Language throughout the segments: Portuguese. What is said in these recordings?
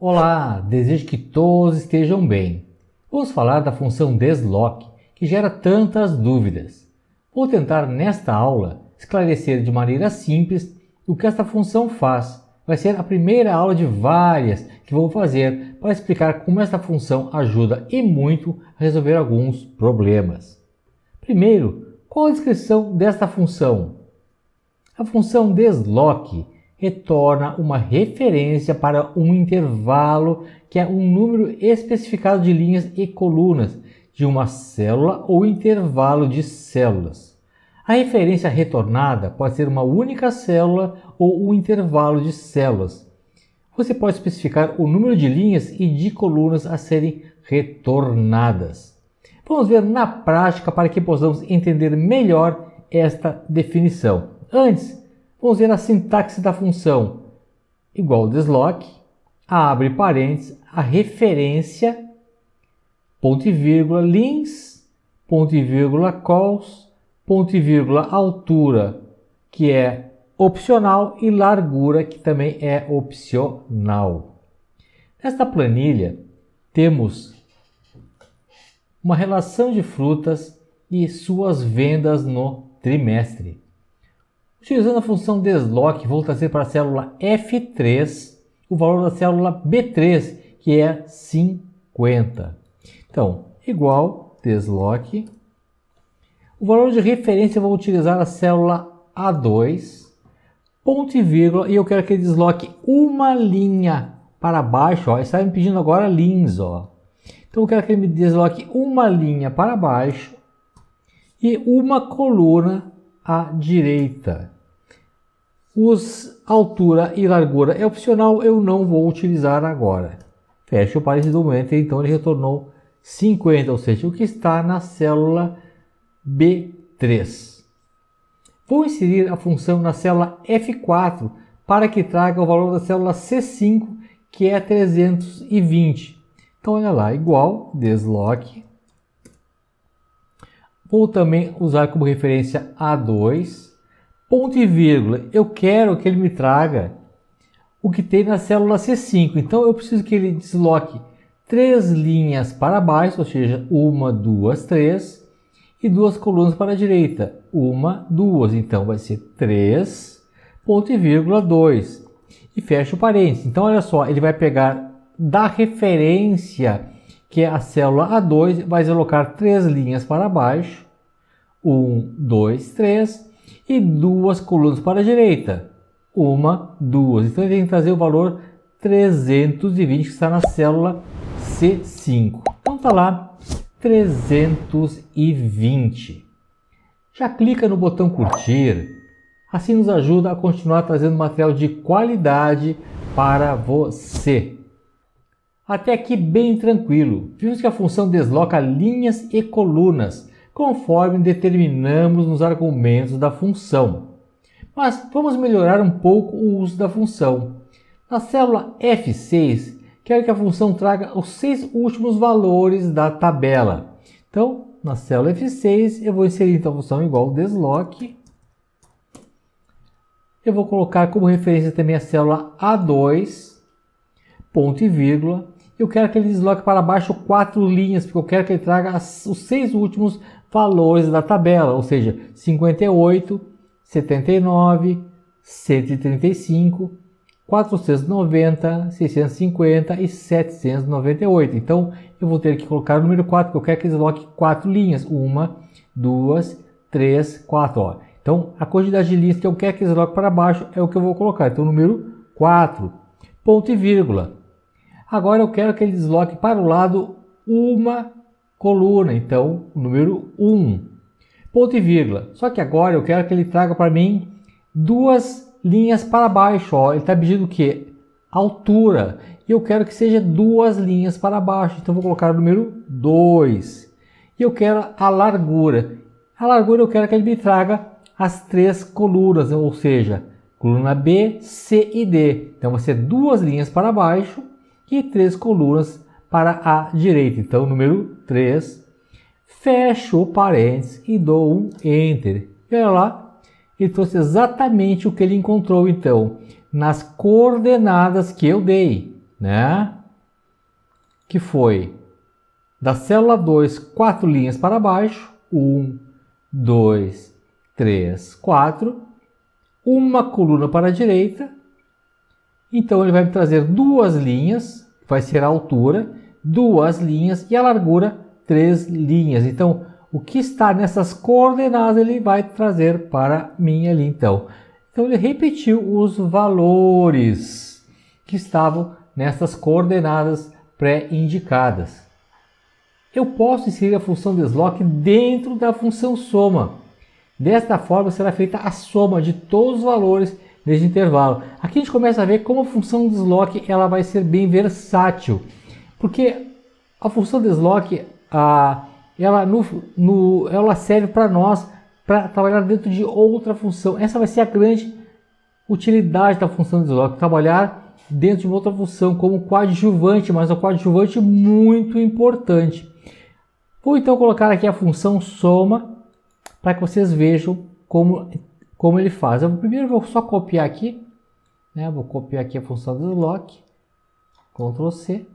Olá, desejo que todos estejam bem. Vamos falar da função desloc, que gera tantas dúvidas. Vou tentar nesta aula esclarecer de maneira simples o que esta função faz. Vai ser a primeira aula de várias que vou fazer para explicar como esta função ajuda e muito a resolver alguns problemas. Primeiro, qual a descrição desta função? A função desloc retorna uma referência para um intervalo que é um número especificado de linhas e colunas de uma célula ou intervalo de células. A referência retornada pode ser uma única célula ou um intervalo de células. Você pode especificar o número de linhas e de colunas a serem retornadas. Vamos ver na prática para que possamos entender melhor esta definição. Antes, vamos ver a sintaxe da função. Igual desloc, abre parênteses, a referência, ponto e vírgula, lins, ponto e vírgula, cols, ponto e vírgula, altura, que é opcional, e largura, que também é opcional. Nesta planilha, temos uma relação de frutas e suas vendas no trimestre. Utilizando a função desloc, vou trazer para a célula F3 o valor da célula B3, que é 50. Então, igual desloc. O valor de referência eu vou utilizar a célula A2, ponto e vírgula, e eu quero que ele desloque uma linha para baixo. Ele está me pedindo agora lins. Então eu quero que ele me desloque uma linha para baixo e uma coluna à direita. Altura e largura é opcional, eu não vou utilizar agora. Fecha o parênteses do momento, então ele retornou 50, ou seja, o que está na célula B3. Vou inserir a função na célula F4 para que traga o valor da célula C5, que é 320. Então, olha lá, igual, desloc. Vou também usar como referência A2, ponto e vírgula. Eu quero que ele me traga o que tem na célula C5. Então, eu preciso que ele desloque 3 linhas para baixo, ou seja, 1, 2, 3, e 2 colunas para a direita. 1, 2, então vai ser 3, ponto e vírgula, 2. E fecha o parênteses. Então, olha só, ele vai pegar da referência, que é a célula A2, vai deslocar 3 linhas para baixo, 1, 2, 3, e 2 colunas para a direita, 1, 2. Então, ele tem que trazer o valor 320, que está na célula C5. Então, está lá 320. Já clica no botão curtir, assim nos ajuda a continuar trazendo material de qualidade para você. Até aqui bem tranquilo. Vimos que a função desloca linhas e colunas, conforme determinamos nos argumentos da função. Mas vamos melhorar um pouco o uso da função. Na célula F6, quero que a função traga os 6 últimos valores da tabela. Então, na célula F6, eu vou inserir então a função igual desloc. Eu vou colocar como referência também a célula A2, ponto e vírgula. Eu quero que ele desloque para baixo 4 linhas, porque eu quero que ele traga os 6 últimos valores da tabela, ou seja, 58, 79, 135, 490, 650 e 798. Então, eu vou ter que colocar o número 4, porque eu quero que ele desloque 4 linhas. 1, 2, 3, 4. Então, a quantidade de linhas que eu quero que ele desloque para baixo é o que eu vou colocar. Então, o número 4, ponto e vírgula. Agora, eu quero que ele desloque para o lado uma coluna. Então, o número 1, ponto e vírgula. Só que agora eu quero que ele traga para mim 2 linhas para baixo. Ele está pedindo o quê? Altura. E eu quero que seja 2 linhas para baixo. Então, eu vou colocar o número 2. E eu quero a largura. A largura eu quero que ele me traga as 3 colunas, ou seja, coluna B, C e D. Então, vai ser 2 linhas para baixo e 3 colunas para a direita. Então, número 3. Fecho o parênteses e dou um Enter. E olha lá, ele trouxe exatamente o que ele encontrou, então, nas coordenadas que eu dei, né? que foi da célula 2, 4 linhas para baixo, 1, 2, 3, 4, uma coluna para a direita, então ele vai me trazer duas linhas, vai ser a altura, duas linhas e a largura, 3 linhas. Então, o que está nessas coordenadas ele vai trazer para mim ali, então. Então, ele repetiu os valores que estavam nessas coordenadas pré-indicadas. Eu posso inserir a função desloque dentro da função soma. Desta forma, será feita a soma de todos os valores nesse intervalo. Aqui a gente começa a ver como a função desloque ela vai ser bem versátil. Porque a função desloque, ela serve para nós para trabalhar dentro de outra função. Essa vai ser a grande utilidade da função desloque, trabalhar dentro de uma outra função como coadjuvante, mas um coadjuvante muito importante. Vou então colocar aqui a função soma para que vocês vejam como ele faz. Primeiro vou só copiar aqui, né? Vou copiar aqui a função desloque, Ctrl C,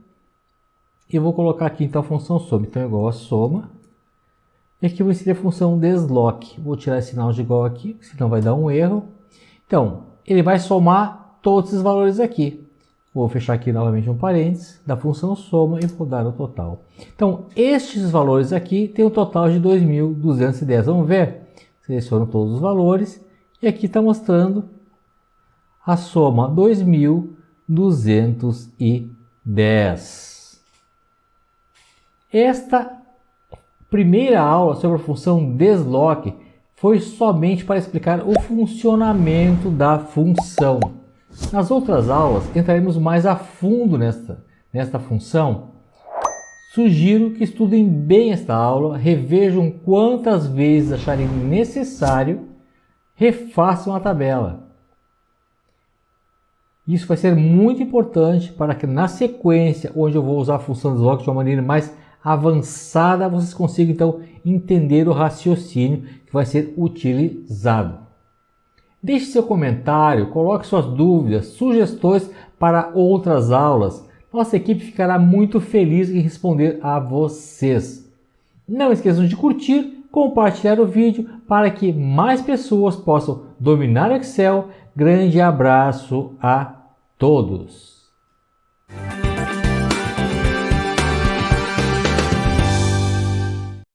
e vou colocar aqui então a função soma. Então é igual a soma. E aqui eu vou inserir a função desloque. Vou tirar esse sinal de igual aqui, senão vai dar um erro. Então, ele vai somar todos esses valores aqui. Vou fechar aqui novamente um parênteses da função soma e vou dar o total. Então, estes valores aqui tem um total de 2.210. Vamos ver? Seleciono todos os valores e aqui está mostrando a soma 2.210. Esta primeira aula sobre a função desloque foi somente para explicar o funcionamento da função. Nas outras aulas entraremos mais a fundo nesta função. Sugiro que estudem bem esta aula, revejam quantas vezes acharem necessário, refaçam a tabela. Isso vai ser muito importante para que na sequência, onde eu vou usar a função desloque de uma maneira mais avançada, vocês consigam então entender o raciocínio que vai ser utilizado. Deixe seu comentário, coloque suas dúvidas, sugestões para outras aulas. Nossa equipe ficará muito feliz em responder a vocês. Não esqueçam de curtir, compartilhar o vídeo para que mais pessoas possam dominar o Excel. Grande abraço a todos!